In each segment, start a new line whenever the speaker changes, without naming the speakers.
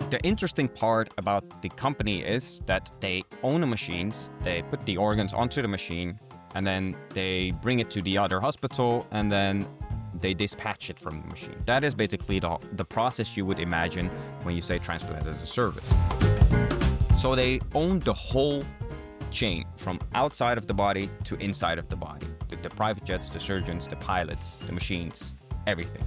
The interesting part about the company is that they own the machines, they put the organs onto the machine, and then they bring it to the other hospital, and then they dispatch it from the machine. That is basically the process you would imagine when you say transplant as a service. So they own the whole chain from outside of the body to inside of the body. The private jets, the surgeons, the pilots, the machines, everything.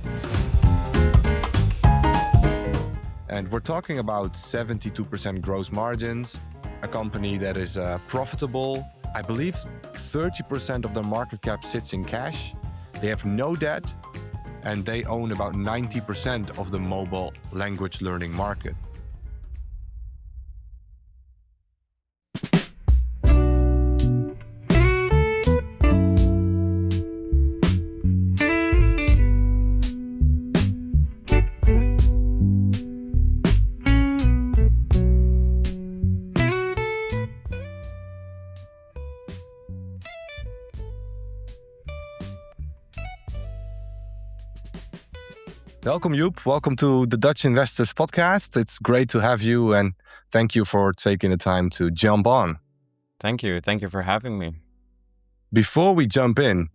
And we're talking about 72% gross margins, a company that is profitable. I believe 30% of their market cap sits in cash. They have no debt, and they own about 90% of the mobile language learning market. Welcome, Joep. Welcome to the Dutch Investors Podcast. It's great to have you, and thank you for taking the time to jump on.
Thank you. Thank you for having me.
Before we jump in,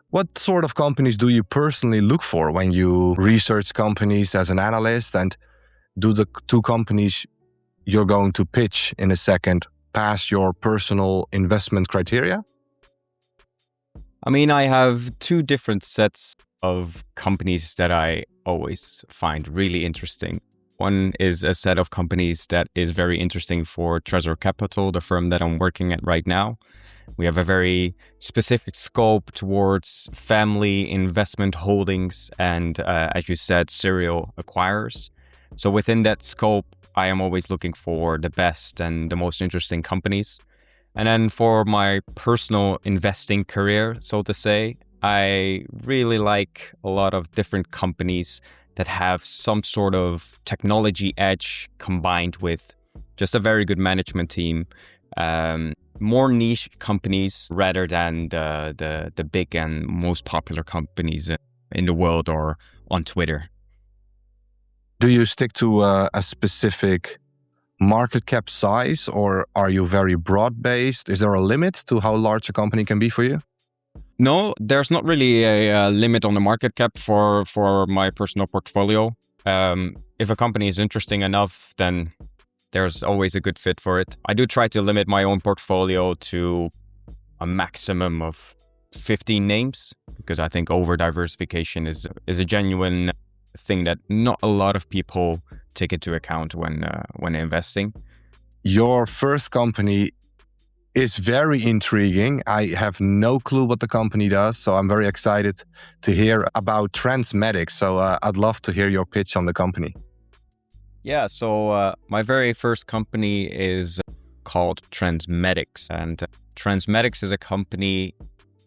what sort of companies do you personally look for when you research companies as an analyst? And do the two companies you're going to pitch in a second pass your personal investment criteria?
I mean, I have two different sets of companies that I always find really interesting. One is a set of companies that is very interesting for Tresor Capital, the firm that I'm working at right now. We have a very specific scope towards family investment holdings and, as you said, serial acquirers. So within that scope, I am always looking for the best and the most interesting companies. And then for my personal investing career, so to say, I really like a lot of different companies that have some sort of technology edge combined with just a very good management team. More niche companies rather than the big and most popular companies in the world or on Twitter.
Do you stick to a specific market cap size, or are you very broad-based? Is there a limit to how large a company can be for you?
No, there's not really a limit on the market cap for my personal portfolio. If a company is interesting enough, then there's always a good fit for it. I do try to limit my own portfolio to a maximum of 15 names, because I think over-diversification is a genuine thing that not a lot of people take into account when investing.
Your first company is very intriguing. I have no clue what the company does, so I'm very excited to hear about Transmedics. So I'd love to hear your pitch on the company.
Yeah, so my very first company is called Transmedics, and Transmedics is a company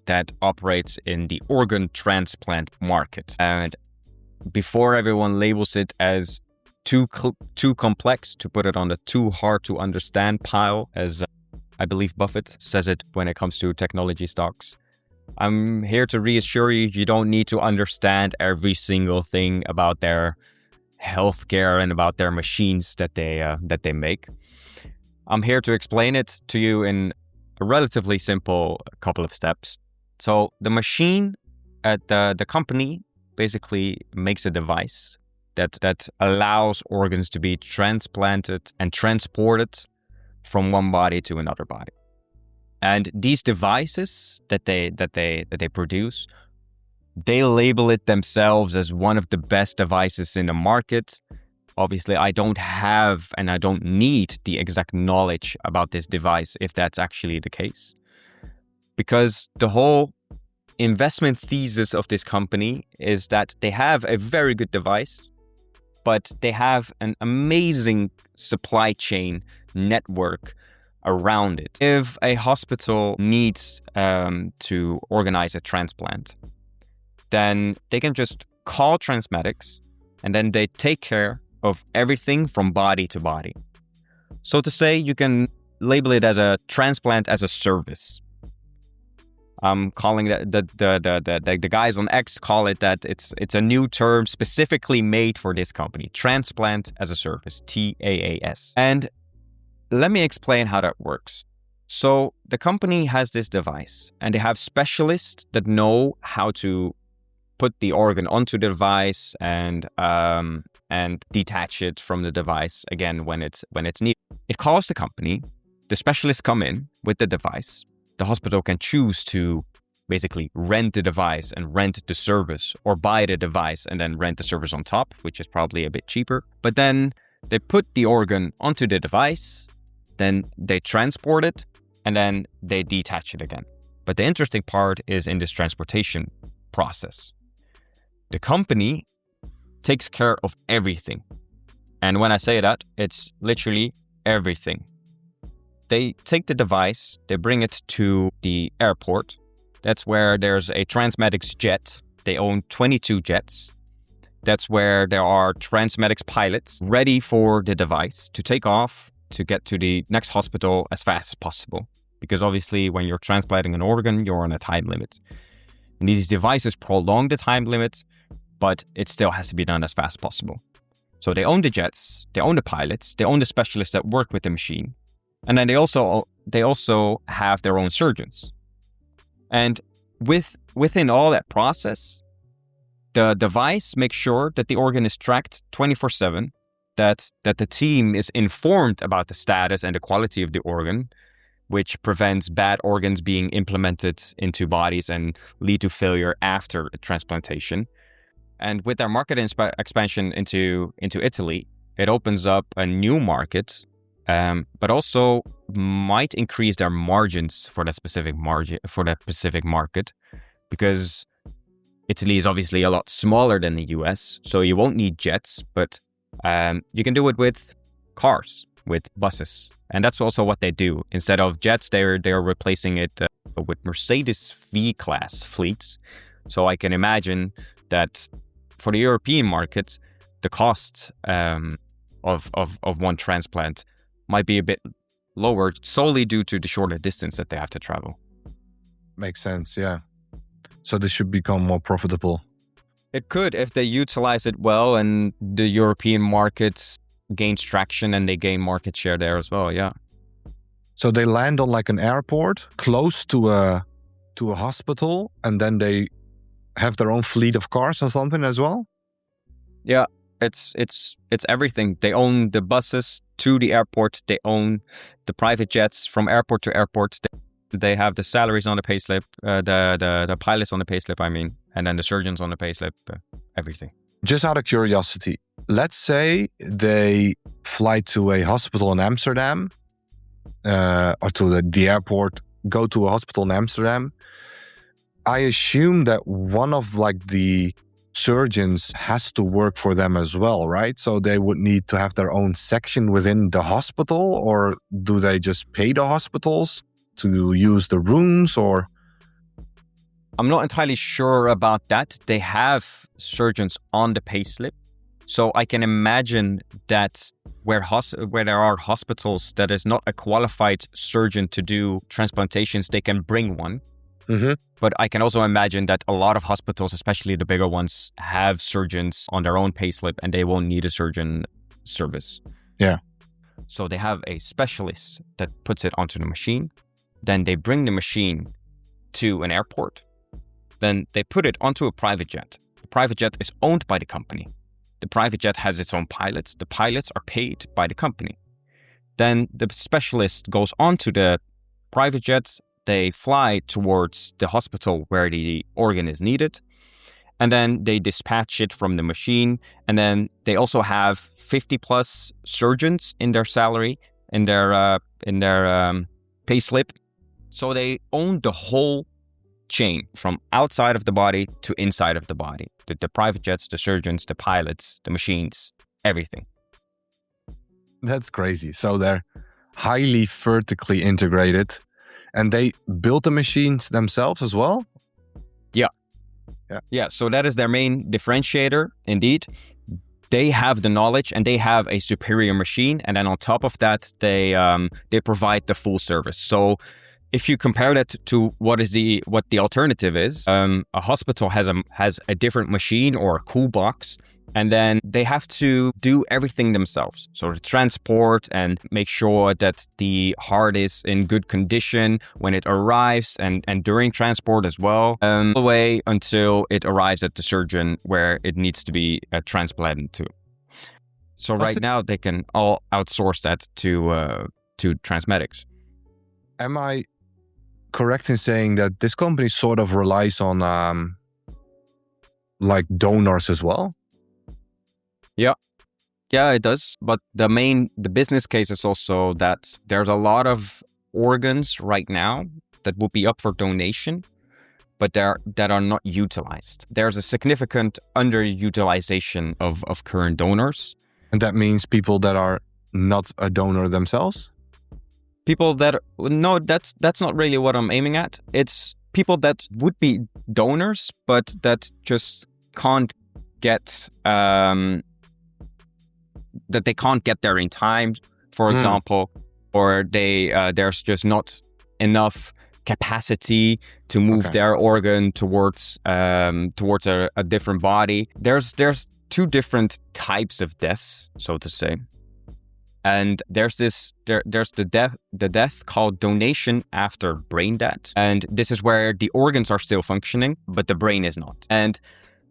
that operates in the organ transplant market. And before everyone labels it as too complex, to put it on the too hard to understand pile, as I believe Buffett says it when it comes to technology stocks, I'm here to reassure you, you don't need to understand every single thing about their healthcare and about their machines that they make. I'm here to explain it to you in a relatively simple couple of steps. So the machine at the company basically makes a device that allows organs to be transplanted and transported from one body to another body. And these devices that they produce, they label it themselves as one of the best devices in the market. Obviously, I don't have and I don't need the exact knowledge about this device if that's actually the case. Because the whole investment thesis of this company is that they have a very good device, but they have an amazing supply chain network around it. If a hospital needs to organize a transplant, then they can just call Transmedics, and then they take care of everything from body to body. So to say, you can label it as a transplant as a service. I'm calling that the guys on X call it that it's a new term specifically made for this company, Transplant As A Service, TAAS. And let me explain how that works. So the company has this device, and they have specialists that know how to put the organ onto the device and detach it from the device again when it's needed. It calls the company. The specialists come in with the device. The hospital can choose to basically rent the device and rent the service, or buy the device and then rent the service on top, which is probably a bit cheaper. But then they put the organ onto the device, then they transport it, and then they detach it again. But the interesting part is in this transportation process. The company takes care of everything. And when I say that, it's literally everything. They take the device, they bring it to the airport. That's where there's a Transmedics jet. They own 22 jets. That's where there are Transmedics pilots ready for the device to take off to get to the next hospital as fast as possible. Because obviously when you're transplanting an organ, you're on a time limit. And these devices prolong the time limit, but it still has to be done as fast as possible. So they own the jets, they own the pilots, they own the specialists that work with the machine. And then they also have their own surgeons. And within all that process, the device makes sure that the organ is tracked 24/7, that the team is informed about the status and the quality of the organ, which prevents bad organs being implemented into bodies and lead to failure after transplantation. And with their market expansion into Italy, it opens up a new market, but also might increase their margins for that specific market, because Italy is obviously a lot smaller than the US, so you won't need jets, but you can do it with cars, with buses, and that's also what they do. Instead of jets, they're replacing it with Mercedes V-Class fleets. So I can imagine that for the European market, the cost of one transplant might be a bit lower, solely due to the shorter distance that they have to travel.
Makes sense, yeah. So this should become more profitable.
It could, if they utilize it well and the European markets gains traction and they gain market share there as well, yeah.
So they land on like an airport close to a hospital, and then they have their own fleet of cars or something as well?
Yeah, it's everything. They own the buses to the airport. They own the private jets from airport to airport. They have the salaries on the payslip, the pilots on the payslip, I mean, and then the surgeons on the payslip, everything.
Just out of curiosity, let's say they fly to a hospital in Amsterdam, or to the airport, go to a hospital in Amsterdam. I assume that one of like the surgeons has to work for them as well, right? So they would need to have their own section within the hospital, or do they just pay the hospitals to use the rooms, or?
I'm not entirely sure about that. They have surgeons on the payslip. So I can imagine that where there are hospitals that is not a qualified surgeon to do transplantations, they can bring one.
Mm-hmm.
But I can also imagine that a lot of hospitals, especially the bigger ones, have surgeons on their own payslip and they won't need a surgeon service.
Yeah.
So they have a specialist that puts it onto the machine. Then they bring the machine to an airport. Then they put it onto a private jet. The private jet is owned by the company. The private jet has its own pilots. The pilots are paid by the company. Then the specialist goes onto the private jet. They fly towards the hospital where the organ is needed. And then they dispatch it from the machine. And then they also have 50 plus surgeons in their salary, in their payslip. So they own the whole chain from outside of the body to inside of the body. The private jets, the surgeons, the pilots, the machines, everything.
That's crazy. So they're highly vertically integrated, and they build the machines themselves as well?
Yeah, so that is their main differentiator, indeed. They have the knowledge and they have a superior machine. And then on top of that, they provide the full service. So if you compare that to what the alternative is, a hospital has a different machine or a cool box, and then they have to do everything themselves. So to transport and make sure that the heart is in good condition when it arrives, and during transport as well, all the way until it arrives at the surgeon where it needs to be transplanted to. So right now they can all outsource that to Transmedics.
Am I correct in saying that this company sort of relies on like donors as well?
Yeah, it does. But the business case is also that there's a lot of organs right now that would be up for donation, but that are not utilized. There's a significant underutilization of current donors.
And that means people that are not a donor themselves?
People that, no, that's not really what I'm aiming at. It's people that would be donors, but that just can't get, that they can't get there in time, for example, or there's just not enough capacity to move their organ towards a different body. There's two different types of deaths, so to say. And there's the death called donation after brain death. And this is where the organs are still functioning, but the brain is not. And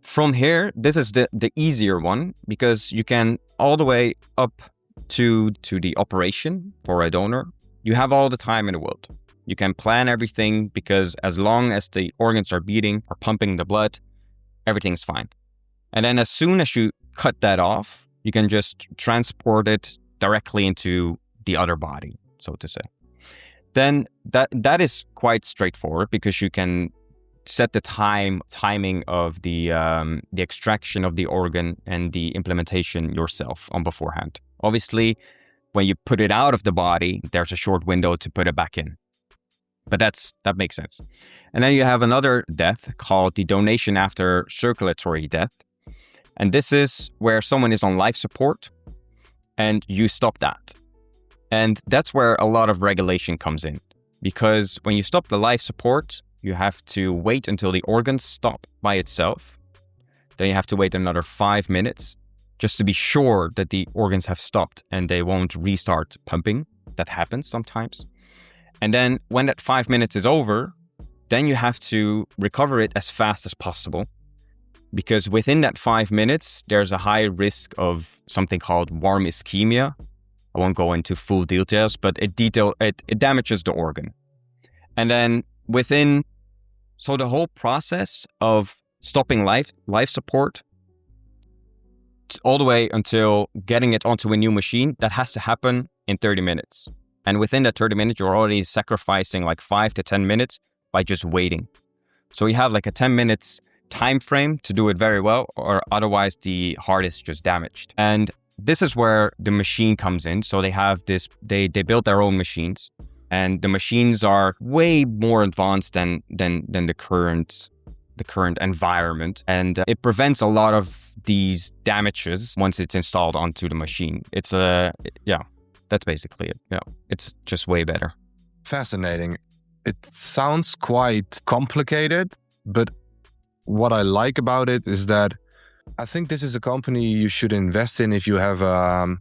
from here, this is the easier one, because you can all the way up to the operation for a donor. You have all the time in the world. You can plan everything, because as long as the organs are beating or pumping the blood, everything's fine. And then as soon as you cut that off, you can just transport it directly into the other body, so to say. Then that is quite straightforward, because you can set the timing of the extraction of the organ and the implementation yourself on beforehand. Obviously, when you put it out of the body, there's a short window to put it back in. But that makes sense. And then you have another death called the donation after circulatory death. And this is where someone is on life support and you stop that. And that's where a lot of regulation comes in. Because when you stop the life support, you have to wait until the organs stop by itself. Then you have to wait another 5 minutes just to be sure that the organs have stopped and they won't restart pumping. That happens sometimes. And then when that 5 minutes is over, then you have to recover it as fast as possible. Because within that 5 minutes, there's a high risk of something called warm ischemia. I won't go into full details, but it damages the organ. And then so the whole process of stopping life support all the way until getting it onto a new machine, that has to happen in 30 minutes. And within that 30 minutes, you're already sacrificing like 5 to 10 minutes by just waiting. So you have like a 10 minutes time frame to do it very well, or otherwise the heart is just damaged. And this is where the machine comes in. So they have this, they build their own machines, and the machines are way more advanced than the current environment. And it prevents a lot of these damages once it's installed onto the machine. That's basically it. Yeah, it's just way better.
Fascinating. It sounds quite complicated, but what I like about it is that I think this is a company you should invest in if you have a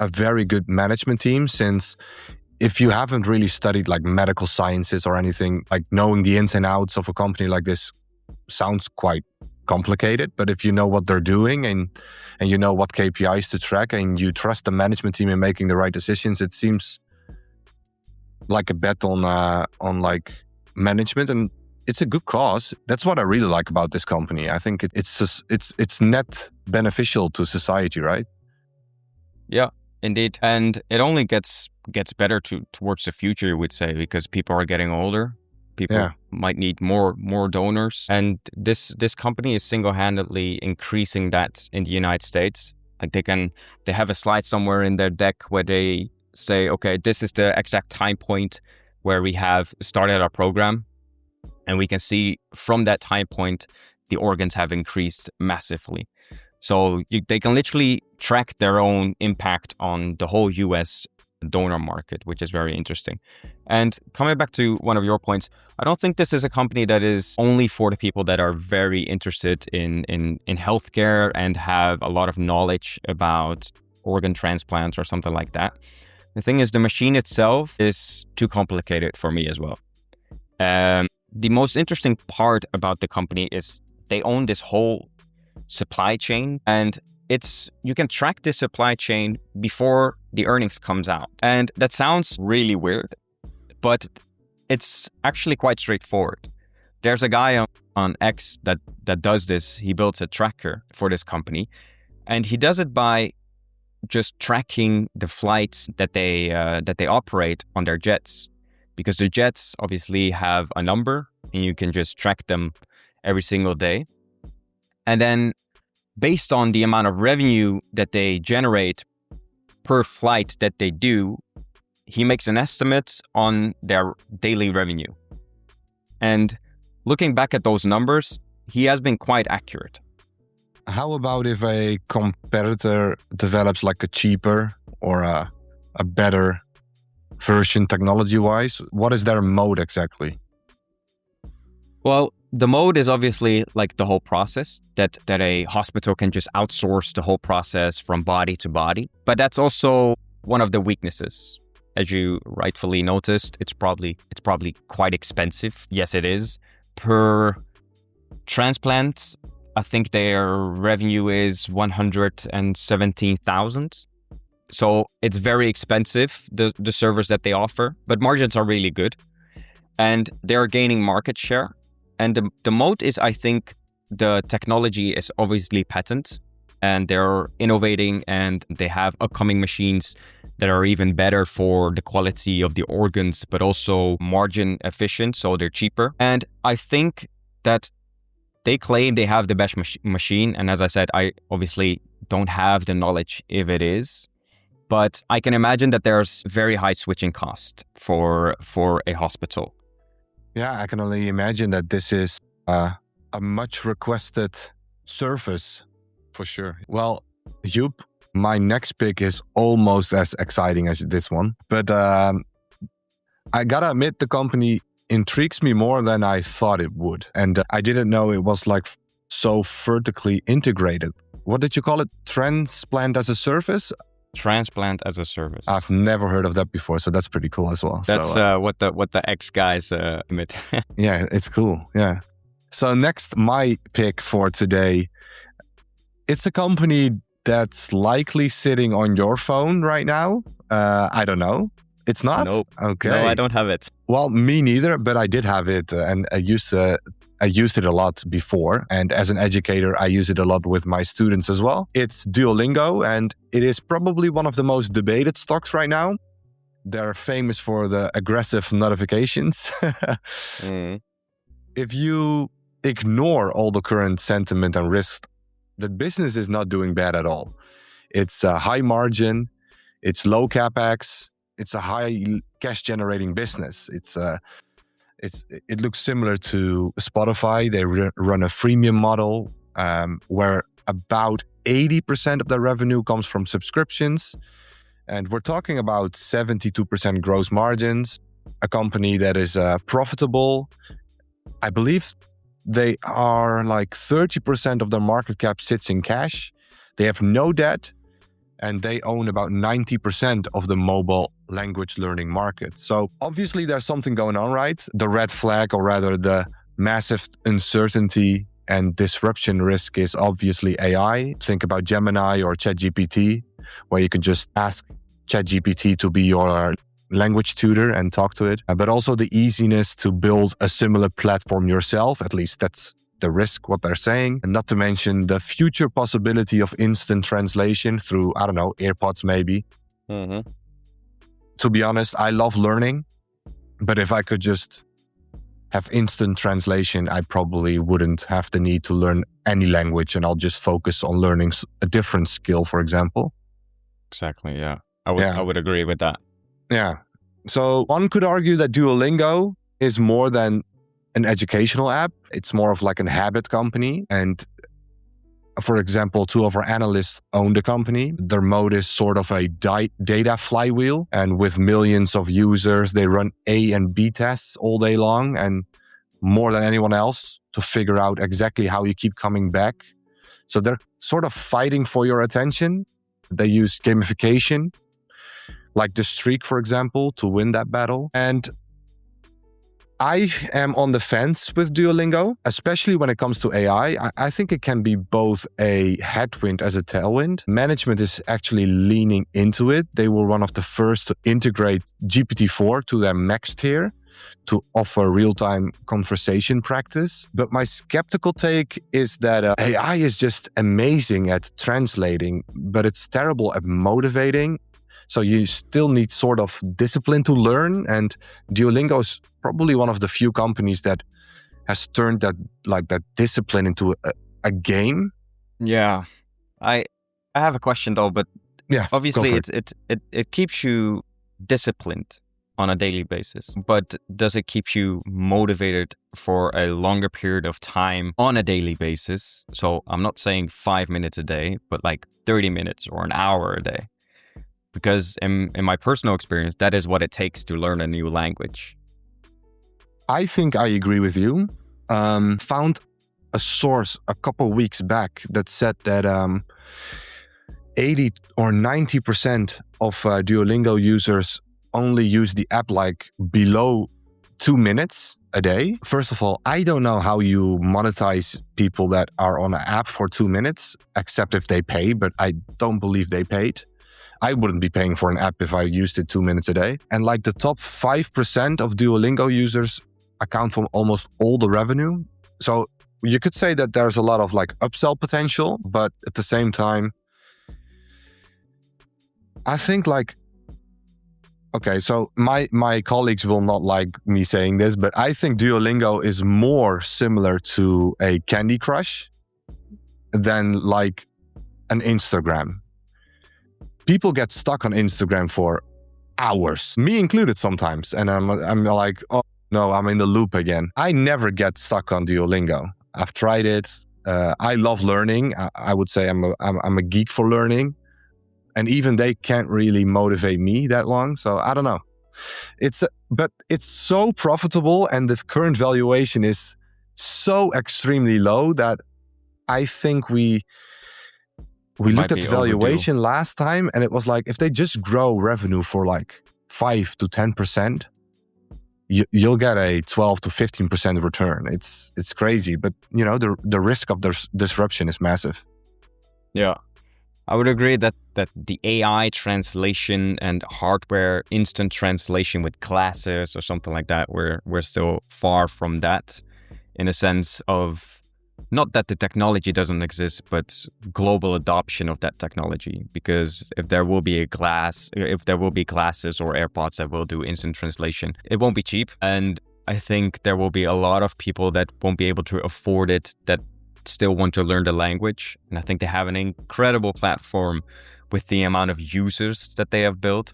very good management team, since if you haven't really studied like medical sciences or anything, like knowing the ins and outs of a company like this sounds quite complicated. But if you know what they're doing and you know what KPIs to track and you trust the management team in making the right decisions, it seems like a bet on like management, and it's a good cause. That's what I really like about this company. I think it's net beneficial to society, right?
Yeah, indeed. And it only gets better towards the future, you would say, because people are getting older. People might need more donors. And this company is single-handedly increasing that in the United States. Like they have a slide somewhere in their deck where they say, okay, this is the exact time point where we have started our program. And we can see from that time point, the organs have increased massively. So they can literally track their own impact on the whole US donor market, which is very interesting. And coming back to one of your points, I don't think this is a company that is only for the people that are very interested in healthcare and have a lot of knowledge about organ transplants or something like that. The thing is, the machine itself is too complicated for me as well. The most interesting part about the company is they own this whole supply chain, and you can track this supply chain before the earnings comes out. And that sounds really weird, but it's actually quite straightforward. There's a guy on X that does this. He builds a tracker for this company, and he does it by just tracking the flights that they operate on their jets, because the jets obviously have a number and you can just track them every single day. And then based on the amount of revenue that they generate per flight that they do, he makes an estimate on their daily revenue. And looking back at those numbers, he has been quite accurate.
How about if a competitor develops like a cheaper or a better version technology-wise? What is their mode exactly?
Well, the mode is obviously like the whole process, that a hospital can just outsource the whole process from body to body. But that's also one of the weaknesses. As you rightfully noticed, it's probably quite expensive. Yes, it is. Per transplant, I think their revenue is 117,000. So it's very expensive, the service that they offer, but margins are really good. And they're gaining market share. And the moat is, I think, the technology is obviously patent, and they're innovating, and they have upcoming machines that are even better for the quality of the organs, but also margin efficient, so they're cheaper. And I think that they claim they have the best machine. And as I said, I obviously don't have the knowledge if it is, but I can imagine that there's very high switching cost for a hospital.
Yeah, I can only imagine that this is a much requested service for sure. Well, Joep, my next pick is almost as exciting as this one, but I gotta admit the company intrigues me more than I thought it would. And I didn't know it was like so vertically integrated. What did you call it? Transplant as a Service?
Transplant as a Service.
I've never heard of that before, so that's pretty cool as well.
That's what the X guys admit.
Yeah, it's cool. Yeah. So next, my pick for today, it's a company that's likely sitting on your phone right now. I don't know. It's not?
Nope.
Okay.
No, I don't have it.
Well, me neither, but I did have it, and I used it a lot before. And as an educator, I use it a lot with my students as well. It's Duolingo, and it is probably one of the most debated stocks right now. They're famous for the aggressive notifications. If you ignore all the current sentiment and risks, the business is not doing bad at all. It's a high margin, it's low capex, it's a high cash generating business. It looks similar to Spotify. They run a freemium model where about 80% of their revenue comes from subscriptions. And we're talking about 72% gross margins, a company that is profitable. I believe they are like 30% of their market cap sits in cash. They have no debt, and they own about 90% of the mobile language learning market. So obviously there's something going on, right? The red flag, or rather the massive uncertainty and disruption risk, is obviously AI. Think about Gemini or ChatGPT, where you can just ask ChatGPT to be your language tutor and talk to it. But also the easiness to build a similar platform yourself. At least that's the risk, what they're saying. And not to mention the future possibility of instant translation through, I don't know, AirPods maybe.
Mm-hmm.
To be honest, I love learning, but if I could just have instant translation, I probably wouldn't have the need to learn any language, and I'll just focus on learning a different skill, for example.
Exactly, yeah. I would agree with that.
Yeah. So one could argue that Duolingo is more than an educational app. It's more of like a habit company. And For example, two of our analysts own the company. Their mode is sort of a data flywheel. And with millions of users, they run A and B tests all day long and more than anyone else to figure out exactly how you keep coming back. So they're sort of fighting for your attention. They use gamification, like the streak, for example, to win that battle. And I am on the fence with Duolingo, especially when it comes to AI. I think it can be both a headwind as a tailwind. Management is actually leaning into it. They were one of the first to integrate GPT-4 to their max tier to offer real-time conversation practice. But my skeptical take is that AI is just amazing at translating, but it's terrible at motivating. So you still need sort of discipline to learn. And Duolingo is probably one of the few companies that has turned that discipline into a game.
Yeah. I have a question though, but
yeah,
obviously it keeps you disciplined on a daily basis, but does it keep you motivated for a longer period of time on a daily basis? So I'm not saying 5 minutes a day, but like 30 minutes or an hour a day. Because in my personal experience, that is what it takes to learn a new language.
I think I agree with you. Found a source a couple weeks back that said that 80 or 90% of Duolingo users only use the app like below 2 minutes a day. First of all, I don't know how you monetize people that are on an app for 2 minutes, except if they pay, but I don't believe they paid. I wouldn't be paying for an app if I used it 2 minutes a day. And like the top 5% of Duolingo users account for almost all the revenue. So you could say that there's a lot of like upsell potential, but at the same time, I think like, okay, so my colleagues will not like me saying this, but I think Duolingo is more similar to a Candy Crush than like an Instagram. People get stuck on Instagram for hours, me included sometimes. And I'm like, oh no, I'm in the loop again. I never get stuck on Duolingo. I've tried it. I love learning. I would say I'm a geek for learning. And even they can't really motivate me that long. So I don't know. But it's so profitable and the current valuation is so extremely low that I think we looked at the valuation last time and it was like, if they just grow revenue for like 5 to 10%, you'll get a 12 to 15% return. It's crazy, but you know, the risk of disruption is massive.
Yeah. I would agree that the AI translation and hardware instant translation with classes or something like that, we're still far from that, in a sense of not that the technology doesn't exist, but global adoption of that technology. Because if there will be glasses or AirPods that will do instant translation, it won't be cheap. And I think there will be a lot of people that won't be able to afford it, that still want to learn the language. And I think they have an incredible platform with the amount of users that they have built.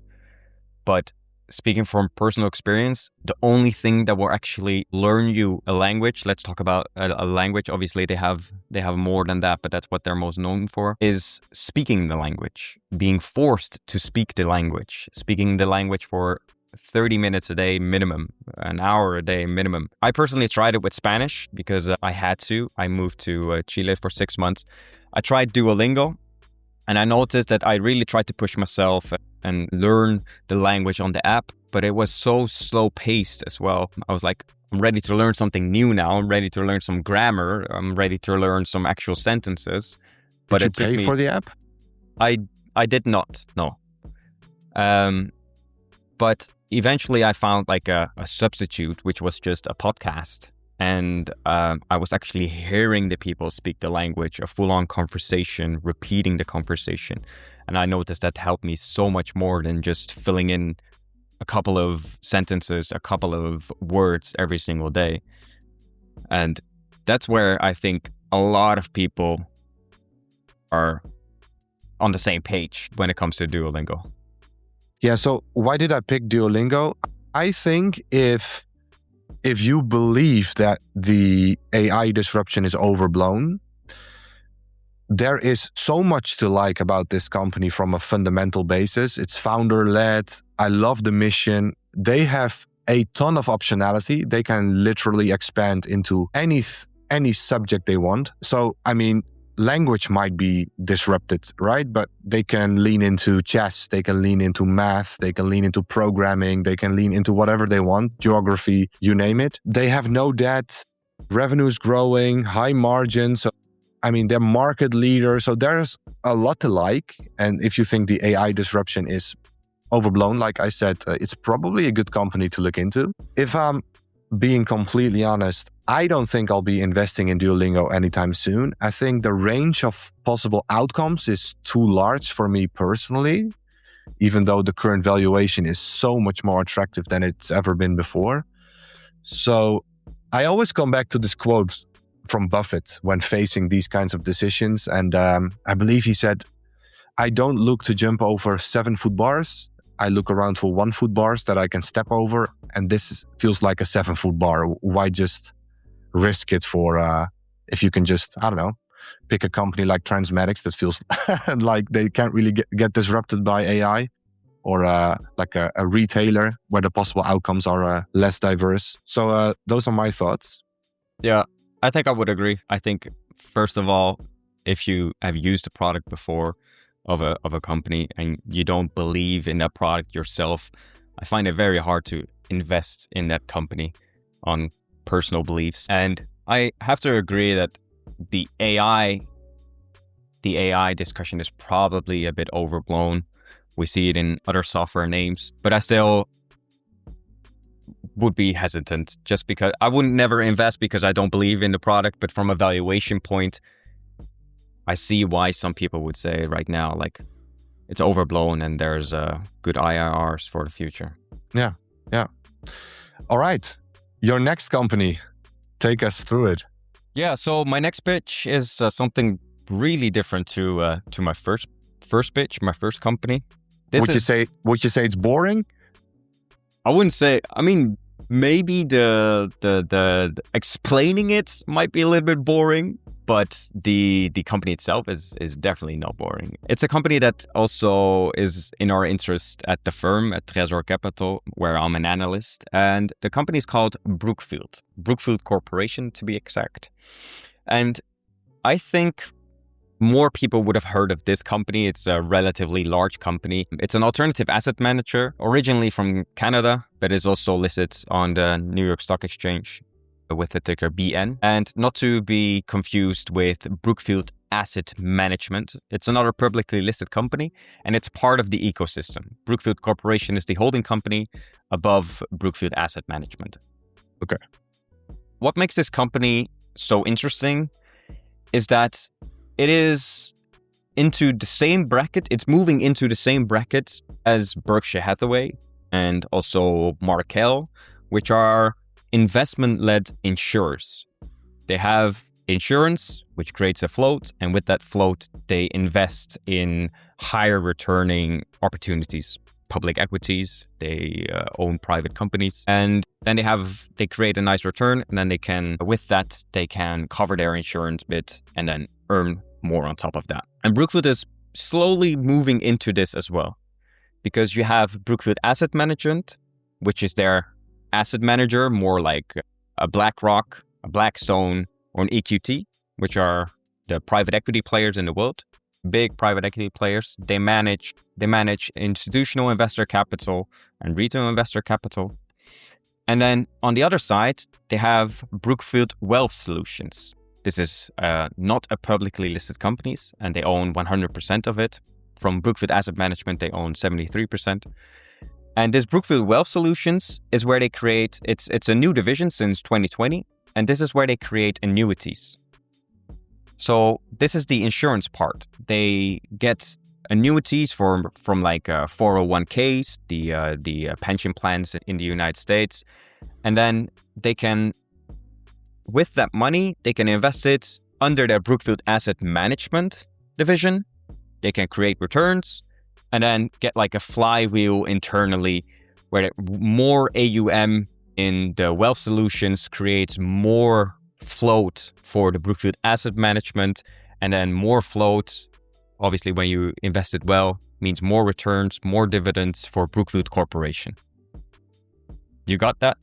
But speaking from personal experience, the only thing that will actually learn you a language, let's talk about a language. Obviously, they have more than that, but that's what they're most known for, is speaking the language, being forced to speak the language, speaking the language for 30 minutes a day minimum, an hour a day minimum. I personally tried it with Spanish because I had to. I moved to Chile for 6 months. I tried Duolingo and I noticed that I really tried to push myself and learn the language on the app, but it was so slow paced as well. I was like, I'm ready to learn something new now. I'm ready to learn some grammar. I'm ready to learn some actual sentences. But
Did you pay for the app?
I did not, no. But eventually I found like a substitute, which was just a podcast. And I was actually hearing the people speak the language, a full-on conversation, repeating the conversation. And I noticed that helped me so much more than just filling in a couple of sentences, a couple of words every single day. And that's where I think a lot of people are on the same page when it comes to Duolingo.
Yeah, so why did I pick Duolingo? I think if you believe that the AI disruption is overblown, there is so much to like about this company from a fundamental basis. It's founder-led. I love the mission. They have a ton of optionality. They can literally expand into any subject they want. So, I mean, language might be disrupted, right? But they can lean into chess. They can lean into math. They can lean into programming. They can lean into whatever they want, geography, you name it. They have no debt. Revenue is growing, high margins. So, I mean, they're market leaders. So there's a lot to like. And if you think the AI disruption is overblown, like I said, it's probably a good company to look into. If I'm being completely honest, I don't think I'll be investing in Duolingo anytime soon. I think the range of possible outcomes is too large for me personally, even though the current valuation is so much more attractive than it's ever been before. So I always come back to this quote from Buffett when facing these kinds of decisions. And I believe he said, I don't look to jump over 7-foot bars. I look around for 1-foot bars that I can step over. And this feels like a 7-foot bar. Why just risk it for, if you can just, I don't know, pick a company like Transmedics that feels like they can't really get disrupted by AI, or like a retailer where the possible outcomes are less diverse. So those are my thoughts.
Yeah, I think I would agree. I think, first of all, if you have used a product before of a company and you don't believe in that product yourself, I find it very hard to invest in that company on personal beliefs. And I have to agree that the AI discussion is probably a bit overblown. We see it in other software names, but I still would be hesitant, just because I wouldn't never invest because I don't believe in the product. But from a valuation point, I see why some people would say right now, like, it's overblown and there's good IRRs for the future.
Yeah. All right. Your next company, take us through it.
Yeah. So my next pitch is something really different to my first pitch, my first company.
Would you say it's boring?
I wouldn't say. I mean, maybe the explaining it might be a little bit boring, but the company itself is definitely not boring. It's a company that also is in our interest at the firm, at Tresor Capital, where I'm an analyst. And the company is called Brookfield Corporation, to be exact. And I think more people would have heard of this company. It's a relatively large company. It's an alternative asset manager, originally from Canada, but is also listed on the New York Stock Exchange with the ticker BN. And not to be confused with Brookfield Asset Management. It's another publicly listed company, and it's part of the ecosystem. Brookfield Corporation is the holding company above Brookfield Asset Management.
Okay.
What makes this company so interesting is that it is into the same bracket. It's moving into the same bracket as Berkshire Hathaway and also Markel, which are investment-led insurers. They have insurance, which creates a float, and with that float, they invest in higher returning opportunities, public equities. They own private companies, and then they create a nice return, and then they can cover their insurance bit and then earn more on top of that. And Brookfield is slowly moving into this as well, because you have Brookfield Asset Management, which is their asset manager, more like a BlackRock, a Blackstone, or an EQT, which are the private equity players in the world. Big private equity players. They manage institutional investor capital and retail investor capital. And then on the other side, they have Brookfield Wealth Solutions. This is not a publicly listed company, and they own 100% of it. From Brookfield Asset Management, they own 73%. And this Brookfield Wealth Solutions is where they create, it's a new division since 2020, and this is where they create annuities. So this is the insurance part. They get annuities from like 401ks, the pension plans in the United States, and then they can, with that money, they can invest it under their Brookfield Asset Management division. They can create returns and then get like a flywheel internally where more AUM in the wealth solutions creates more float for the Brookfield Asset Management. And then more float, obviously when you invested well, means more returns, more dividends for Brookfield Corporation. You got that?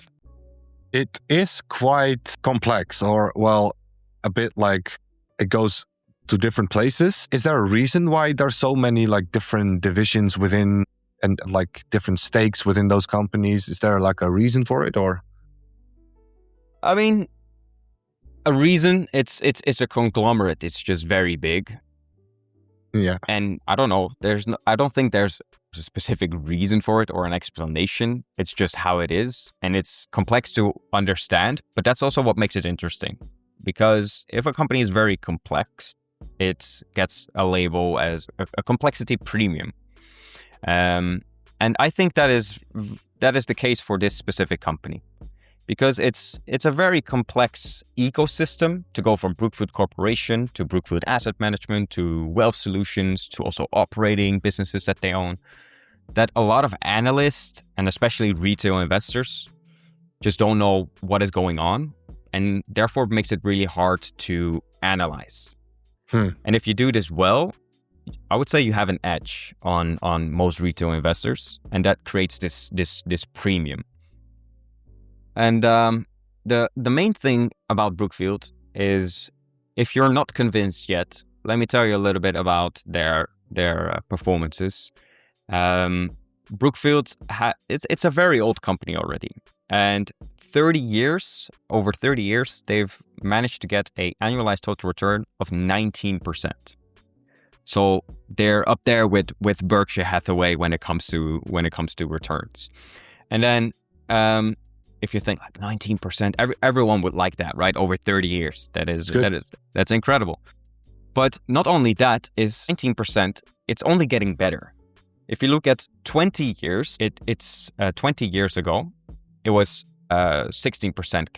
It is quite complex, or well, a bit like it goes to different places. Is there a reason why there's so many like different divisions within and like different stakes within those companies? Is there like a reason for it, or?
I mean, a reason, it's a conglomerate. It's just very big.
Yeah.
And I don't know, I don't think there's a specific reason for it or an explanation. It's just how it is. And it's complex to understand, but that's also what makes it interesting. Because if a company is very complex, it gets a label as a complexity premium. And I think that is the case for this specific company. Because it's a very complex ecosystem to go from Brookfield Corporation to Brookfield Asset Management to Wealth Solutions to also operating businesses that they own, that a lot of analysts and especially retail investors just don't know what is going on, and therefore makes it really hard to analyze. And if you do this well, I would say you have an edge on most retail investors, and that creates this premium. And the main thing about Brookfield is, if you're not convinced yet, let me tell you a little bit about their performances. Brookfield, it's a very old company already. And over 30 years, they've managed to get an annualized total return of 19%. So they're up there with Berkshire Hathaway when it comes to returns. And then if you think like 19%, everyone would like that, right? Over 30 years, that's incredible. But not only that, is 19%. It's only getting better. If you look at 20 years, it's 20 years ago, it was 16%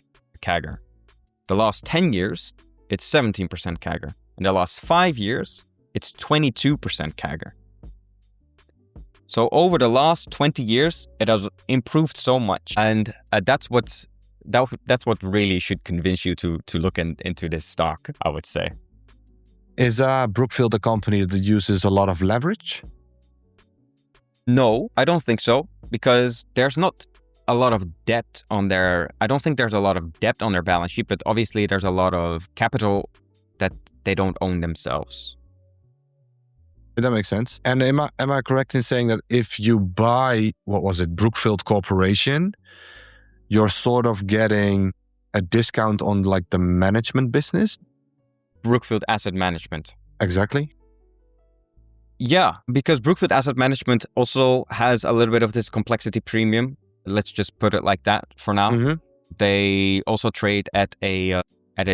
CAGR. The last 10 years, it's 17% CAGR. In the last 5 years, it's 22% CAGR. So over the last 20 years, it has improved so much. And that's what really should convince you to look into this stock, I would say.
Is Brookfield a company that uses a lot of leverage?
No, I don't think so, because there's not a lot of debt on their... I don't think there's a lot of debt on their balance sheet, but obviously there's a lot of capital that they don't own themselves.
That makes sense. And am I correct in saying that if you buy, Brookfield Corporation, you're sort of getting a discount on like the management business?
Brookfield Asset Management.
Exactly.
Yeah, because Brookfield Asset Management also has a little bit of this complexity premium. Let's just put it like that for now. Mm-hmm. They also trade at a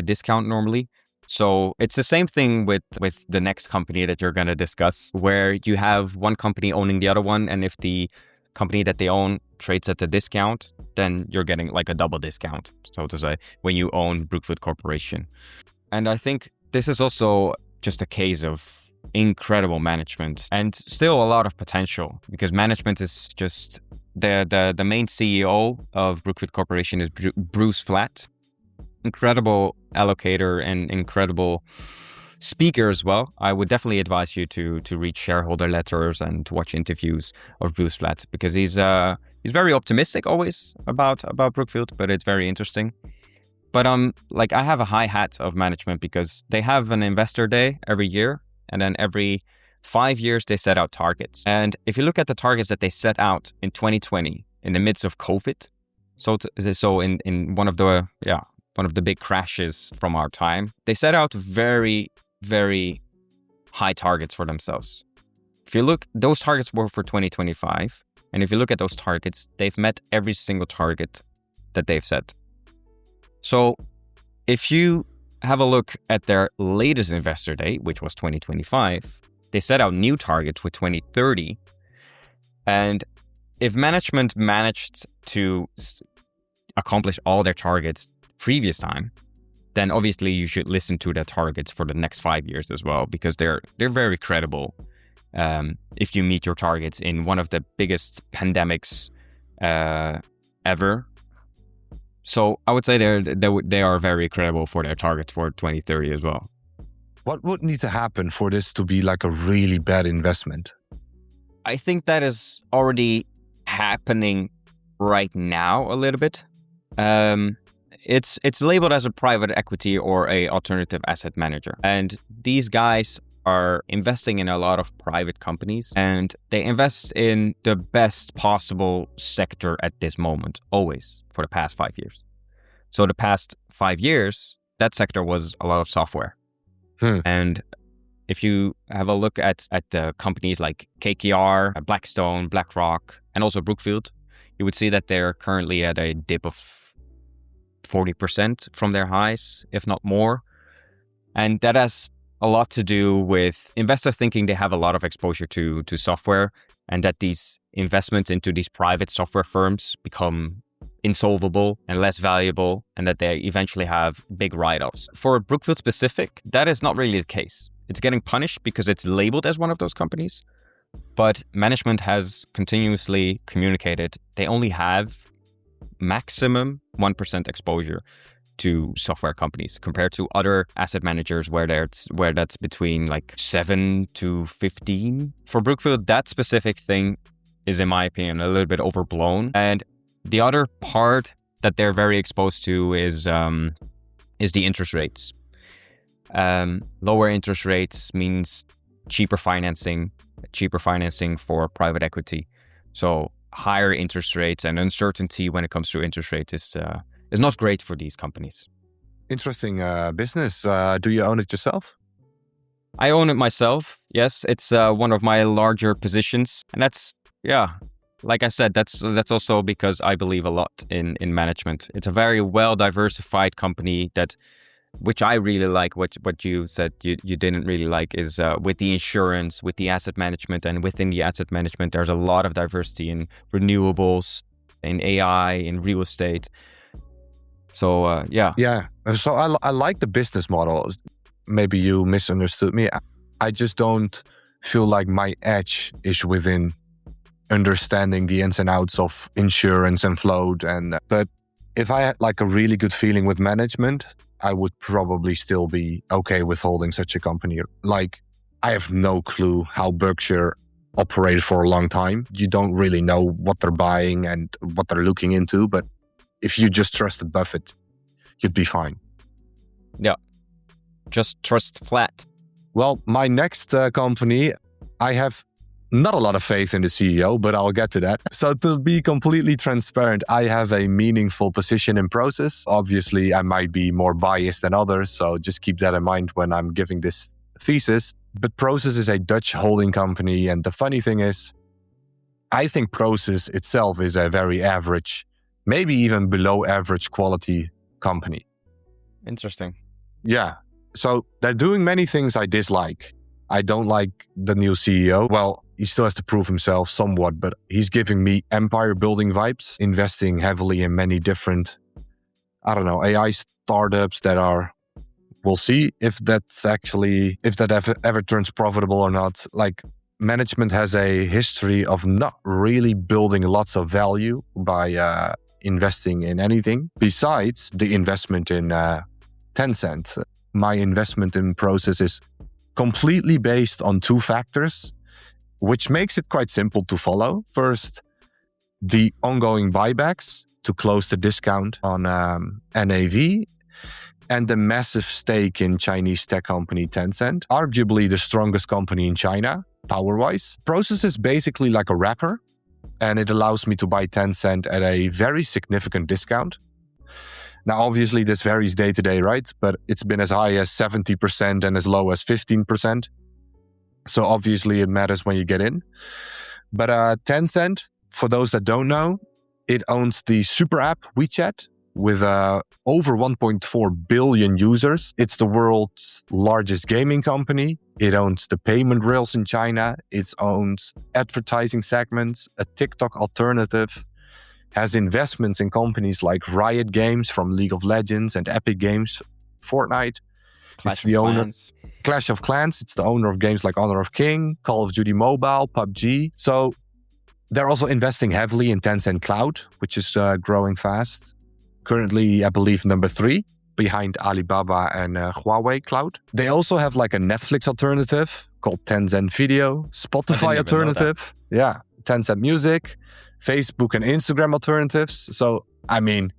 discount normally. So it's the same thing with the next company that you're going to discuss, where you have one company owning the other one. And if the company that they own trades at a discount, then you're getting like a double discount, so to say, when you own Brookfield Corporation. And I think this is also just a case of incredible management and still a lot of potential, because management is just the main CEO of Brookfield Corporation is Bruce Flatt. Incredible allocator and incredible speaker as well. I would definitely advise you to read shareholder letters and to watch interviews of Bruce Flatt, because he's very optimistic always about Brookfield, but it's very interesting. But I have a high hat of management, because they have an investor day every year, and then every 5 years they set out targets. And if you look at the targets that they set out in 2020 in the midst of COVID, so in one of the big crashes from our time, they set out very, very high targets for themselves. If you look, those targets were for 2025. And if you look at those targets, they've met every single target that they've set. So if you have a look at their latest investor day, which was 2025, they set out new targets for 2030. And if management managed to accomplish all their targets previous time, then obviously you should listen to their targets for the next 5 years as well, because they're very credible. If you meet your targets in one of the biggest pandemics ever, so I would say they are very credible for their targets for 2030 as well.
What would need to happen for this to be like a really bad investment?
I think that is already happening right now a little bit. It's labeled as a private equity or a alternative asset manager. And these guys are investing in a lot of private companies, and they invest in the best possible sector at this moment, always, for the past 5 years. So the past 5 years, that sector was a lot of software. And if you have a look at the companies like KKR, Blackstone, BlackRock, and also Brookfield, you would see that they're currently at a dip of 40% from their highs, if not more. And that has a lot to do with investors thinking they have a lot of exposure to software, and that these investments into these private software firms become insolvable and less valuable, and that they eventually have big write-offs. For Brookfield specific, that is not really the case. It's getting punished because it's labeled as one of those companies, but management has continuously communicated they only have maximum 1% exposure to software companies compared to other asset managers where that's between like 7 to 15. For Brookfield, that specific thing is, in my opinion, a little bit overblown. And the other part that they're very exposed to is the interest rates. Lower interest rates means cheaper financing for private equity. So higher interest rates and uncertainty when it comes to interest rates is not great for these companies.
Interesting business. Do you own it yourself?
I own it myself. Yes, it's one of my larger positions, and like I said, that's also because I believe a lot in management. It's a very well diversified company which I really like. What you said you didn't really like is with the insurance, with the asset management, and within the asset management, there's a lot of diversity in renewables, in AI, in real estate. So yeah.
So I like the business model. Maybe you misunderstood me. I just don't feel like my edge is within understanding the ins and outs of insurance and float. But if I had like a really good feeling with management, I would probably still be okay with holding such a company. Like, I have no clue how Berkshire operated for a long time. You don't really know what they're buying and what they're looking into. But if you just trusted Buffett, you'd be fine.
Yeah. Just trust flat.
Well, my next company, I have not a lot of faith in the CEO, but I'll get to that. So to be completely transparent, I have a meaningful position in Prosus. Obviously, I might be more biased than others, so just keep that in mind when I'm giving this thesis. But Prosus is a Dutch holding company, and the funny thing is, I think Prosus itself is a very average, maybe even below average quality company.
Interesting.
Yeah. So they're doing many things I dislike. I don't like the new CEO. Well, he still has to prove himself somewhat, but he's giving me empire building vibes, investing heavily in many different, AI startups we'll see if that ever turns profitable or not. Like, management has a history of not really building lots of value by investing in anything besides the investment in Tencent. My investment in Prosus is completely based on two factors, which makes it quite simple to follow. First, the ongoing buybacks to close the discount on NAV, and the massive stake in Chinese tech company Tencent, arguably the strongest company in China, power-wise. Prosus is basically like a wrapper, and it allows me to buy Tencent at a very significant discount. Now, obviously, this varies day to day, right? But it's been as high as 70% and as low as 15%. So obviously, it matters when you get in. But Tencent, for those that don't know, it owns the super app WeChat with over 1.4 billion users. It's the world's largest gaming company. It owns the payment rails in China. It owns advertising segments, a TikTok alternative, has investments in companies like Riot Games from League of Legends and Epic Games, Fortnite. Clash of Clans. It's the owner of games like Honor of King, Call of Duty Mobile, PUBG. So they're also investing heavily in Tencent Cloud, which is growing fast. Currently, I believe, number 3 behind Alibaba and Huawei Cloud. They also have like a Netflix alternative called Tencent Video, Spotify alternative. Yeah, Tencent Music, Facebook and Instagram alternatives. So, I mean,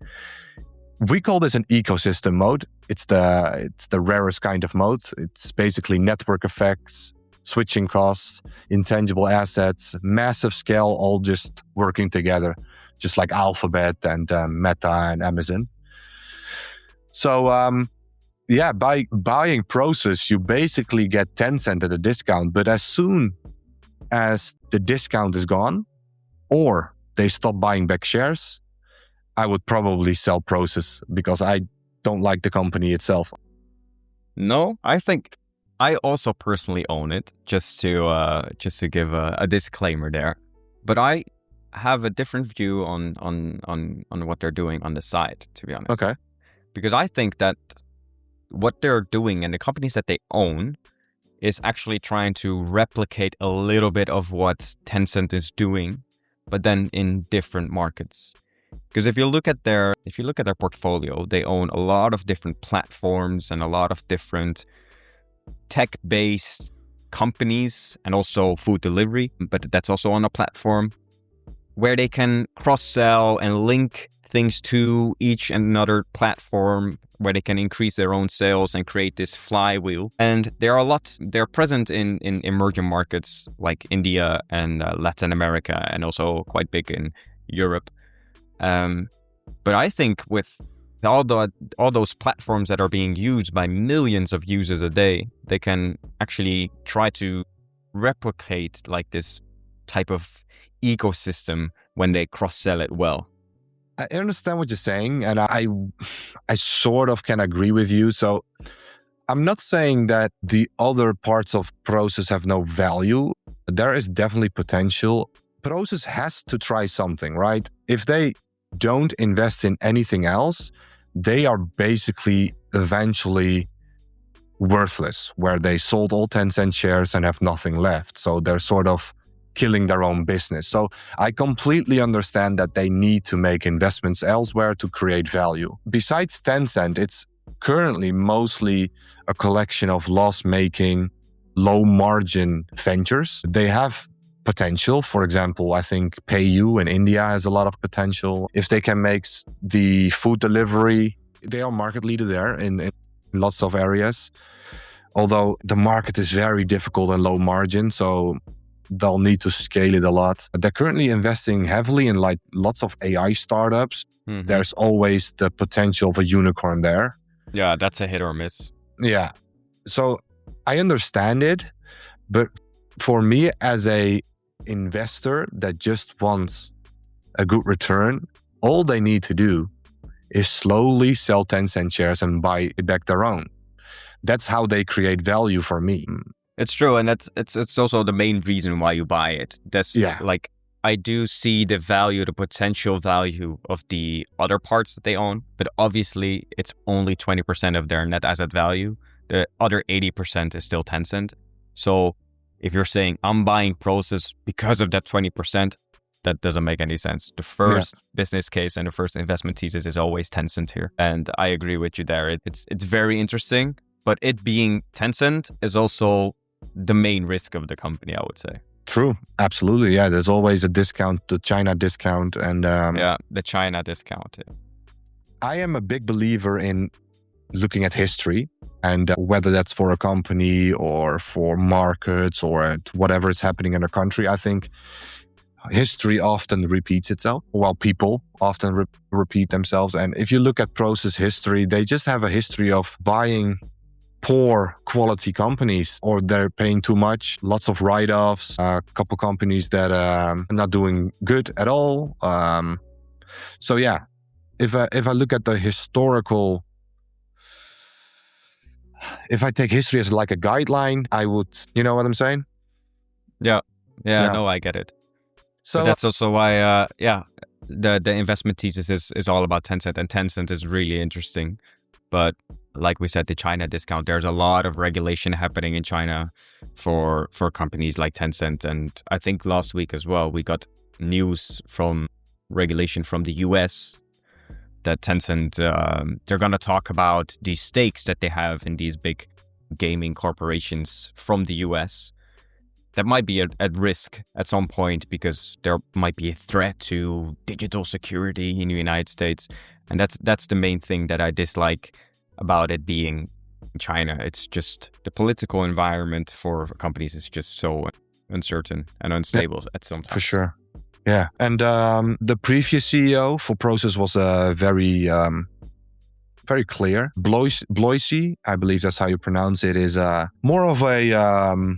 we call this an ecosystem mode. It's the rarest kind of mode. It's basically network effects, switching costs, intangible assets, massive scale, all just working together, just like Alphabet and Meta and Amazon. So, by buying Prosus, you basically get Tencent at a discount. But as soon as the discount is gone, or they stop buying back shares, I would probably sell Prosus because I don't like the company itself.
No, I think I also personally own it, just to give a disclaimer there. But I have a different view on what they're doing on the side, to be honest.
Okay.
Because I think that what they're doing and the companies that they own is actually trying to replicate a little bit of what Tencent is doing, but then in different markets. Because if you look at their portfolio, they own a lot of different platforms and a lot of different tech-based companies and also food delivery, but that's also on a platform where they can cross-sell and link things to each and another platform where they can increase their own sales and create this flywheel. And they're present in emerging markets like India and Latin America, and also quite big in Europe. But I think with all those platforms that are being used by millions of users a day, they can actually try to replicate like this type of ecosystem when they cross-sell it well.
I understand what you're saying, and I sort of can agree with you. So I'm not saying that the other parts of Prosus have no value. There is definitely potential. Prosus has to try something, right? If they don't invest in anything else, they are basically eventually worthless, where they sold all Tencent shares and have nothing left. So they're sort of killing their own business. So I completely understand that they need to make investments elsewhere to create value. Besides Tencent, it's currently mostly a collection of loss-making, low-margin ventures. They have potential. For example, I think PayU in India has a lot of potential. If they can make the food delivery, they are market leader there in lots of areas. Although the market is very difficult and low margin, so they'll need to scale it a lot. They're currently investing heavily in like lots of AI startups. Mm-hmm. There's always the potential of a unicorn there.
Yeah, that's a hit or miss.
Yeah. So I understand it, but for me as a investor that just wants a good return, all they need to do is slowly sell Tencent shares and buy back their own. That's how they create value for me.
It's true, and it's also the main reason why you buy it. Like I do see the potential value of the other parts that they own, but obviously it's only 20% of their net asset value. The other 80% is still Tencent. So if you're saying I'm buying Prosus because of that 20%, that doesn't make any sense. The first business case and the first investment thesis is always Tencent here, and I agree with you there. It's very interesting, but it being Tencent is also the main risk of the company, I would say.
True. Absolutely. Yeah. There's always a discount, the China discount. And
the China discount. Yeah.
I am a big believer in looking at history, and whether that's for a company or for markets or whatever is happening in a country. I think history often repeats itself. Well, people often repeat themselves. And if you look at Prosus history, they just have a history of buying poor quality companies, or they're paying too much, lots of write-offs, a couple companies that are not doing good at all. So yeah, if I look at the historical, if I take history as like a guideline, I would, you know what I'm saying?
Yeah. No, I get it. So but that's also why, the investment thesis is all about Tencent, and Tencent is really interesting. But like we said, the China discount, there's a lot of regulation happening in China for companies like Tencent. And I think last week as well, we got news from regulation from the US that Tencent, they're going to talk about the stakes that they have in these big gaming corporations from the US that might be at risk at some point because there might be a threat to digital security in the United States. And that's the main thing that I dislike about it being China. It's just the political environment for companies is just so uncertain and unstable at some time.
For sure. Yeah. And the previous CEO for Prosus was very clear. Bloise, I believe that's how you pronounce it, is more of a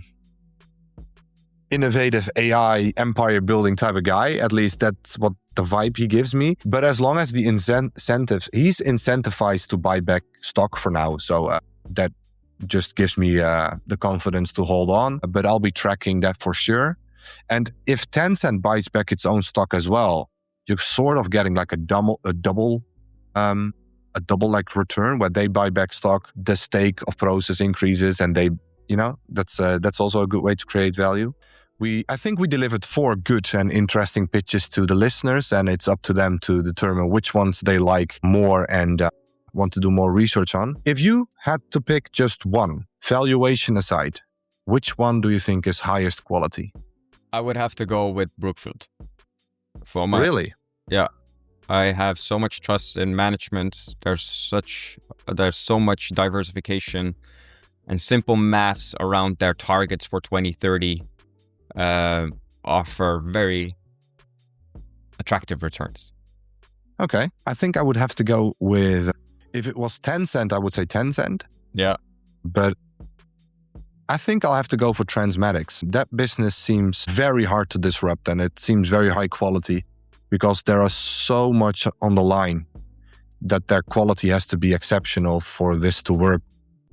innovative AI empire building type of guy. At least that's what the vibe he gives me. But as long as the incentives, he's incentivized to buy back stock for now. So that just gives me the confidence to hold on. But I'll be tracking that for sure. And if Tencent buys back its own stock as well, you're sort of getting like a double like return where they buy back stock, the stake of Prosus increases, and they, that's also a good way to create value. I think we delivered 4 good and interesting pitches to the listeners, and it's up to them to determine which ones they like more and want to do more research on. If you had to pick just one, valuation aside, which one do you think is highest quality?
I would have to go with Brookfield.
Really?
Yeah. I have so much trust in management. There's so much diversification and simple maths around their targets for 2030 offer very attractive returns.
Okay. I think I would have to go with, if it was Tencent, I would say Tencent.
Yeah.
But I think I'll have to go for Transmedics. That business seems very hard to disrupt, and it seems very high quality because there is so much on the line that their quality has to be exceptional for this to work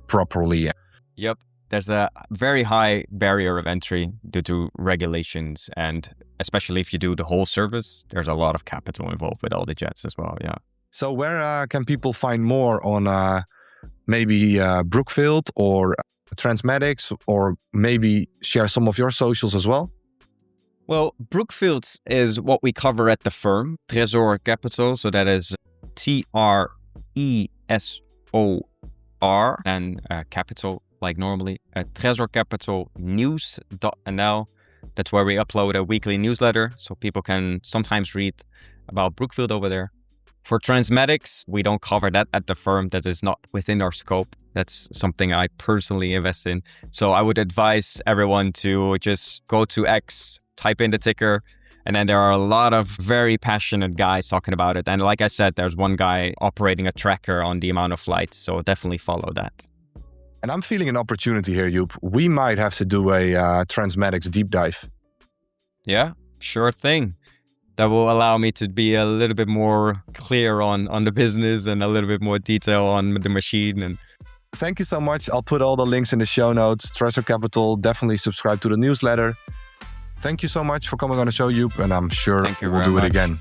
properly.
Yep. There's a very high barrier of entry due to regulations, and especially if you do the whole service, there's a lot of capital involved with all the jets as well. Yeah.
So where can people find more on maybe Brookfield or Transmedics, or maybe share some of your socials as well?
Well, Brookfield is what we cover at the firm, Tresor Capital. So that is Tresor and capital like normally. Tresor Capital News.nl. That's where we upload a weekly newsletter so people can sometimes read about Brookfield over there. For Transmedics, we don't cover that at the firm. That is not within our scope. That's something I personally invest in. So I would advise everyone to just go to X, type in the ticker, and then there are a lot of very passionate guys talking about it. And like I said, there's one guy operating a tracker on the amount of flights. So definitely follow that.
And I'm feeling an opportunity here, Joep. We might have to do a Transmedics deep dive.
Yeah, sure thing. That will allow me to be a little bit more clear on the business and a little bit more detail on the machine. And
thank you so much. I'll put all the links in the show notes. Tresor Capital, definitely subscribe to the newsletter. Thank you so much for coming on the show, Joep, and I'm sure we'll do it again.